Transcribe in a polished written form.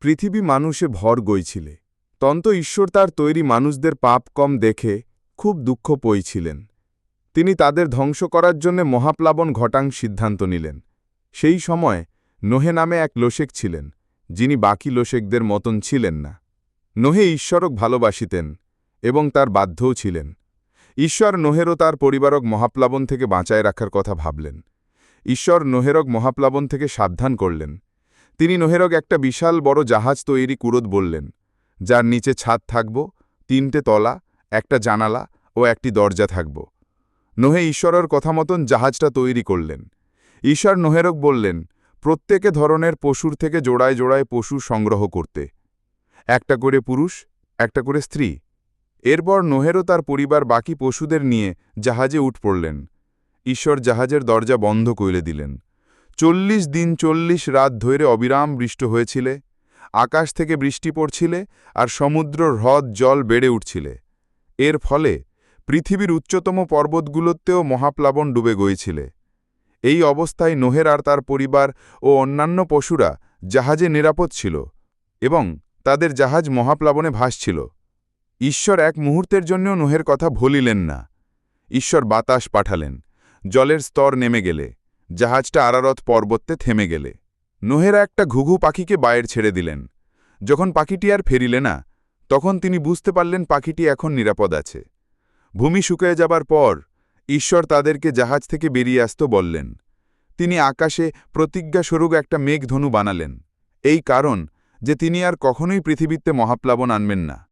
পৃথিবী মানুষে ভর গইছিলে। তন্ত ঈশ্বর তার তৈরি মানুষদের পাপ কম দেখে খুব দুঃখ পইছিলেন। তিনি তাদের ধ্বংস করার জন্য মহাপ্লাবন ঘটাং সিদ্ধান্ত নিলেন। সেই সময় নোহে নামে এক লোশেক ছিলেন, যিনি বাকি লোশেকদের মতন ছিলেন না। নোহে ঈশ্বরক ভালোবাসিতেন এবং তার বাধ্যও ছিলেন। ঈশ্বর নোহেরও তার পরিবারক মহাপ্লাবন থেকে বাঁচায় রাখার কথা ভাবলেন। ঈশ্বর নোহেরক মহাপ্লাবন থেকে সাবধান করলেন। তিনি নোহেরক একটা বিশাল বড় জাহাজ তৈরি কুরত বললেন, যার নিচে ছাদ থাকব, 3টে তলা, একটা জানালা ও একটি দরজা থাকব। নোহে ঈশ্বরের কথা মতন জাহাজটা তৈরি করলেন। ঈশ্বর নোহেরক বললেন, প্রত্যেকে ধরনের পশুর থেকে জোড়ায় জোড়ায় পশু সংগ্রহ করতে, একটা করে পুরুষ, একটা করে স্ত্রী। এরপর নোহেরও তার পরিবার বাকি পশুদের নিয়ে জাহাজে উঠ পড়লেন। ঈশ্বর জাহাজের দরজা বন্ধ করে দিলেন। 40 দিন 40 রাত ধরে অবিরাম বৃষ্টি হয়েছিলে, আকাশ থেকে বৃষ্টি পড়ছিলে আর সমুদ্র হ্রদ জল বেড়ে উঠছিলে। এর ফলে পৃথিবীর উচ্চতম পর্বতগুলোতেও মহাপ্লাবন ডুবে গিয়েছিলে। এই অবস্থায় নোহের আর তার পরিবার ও অন্যান্য পশুরা জাহাজে নিরাপদ ছিল এবং তাদের জাহাজ মহাপ্লাবনে ভাসছিল। ঈশ্বর এক মুহূর্তের জন্যও নোহের কথা ভুলিলেন না। ঈশ্বর বাতাস পাঠালেন, জলের স্তর নেমে গেলে, জাহাজটা আরারত পর্বতে থেমে গেলে। নোহেরা একটা ঘুঘু পাখিকে বাইরে ছেড়ে দিলেন। যখন পাখিটি আর ফেরিলে না, তখন তিনি বুঝতে পারলেন পাখিটি এখন নিরাপদ আছে। ভূমি শুকিয়ে যাবার পর ঈশ্বর তাদেরকে জাহাজ থেকে বেরিয়ে আসতে বললেন। তিনি আকাশে প্রতিজ্ঞাস্বরূপ একটা মেঘধনু বানালেন, এই কারণ যে তিনি আর কখনোই পৃথিবীতে মহাপ্লাবন আনবেন না।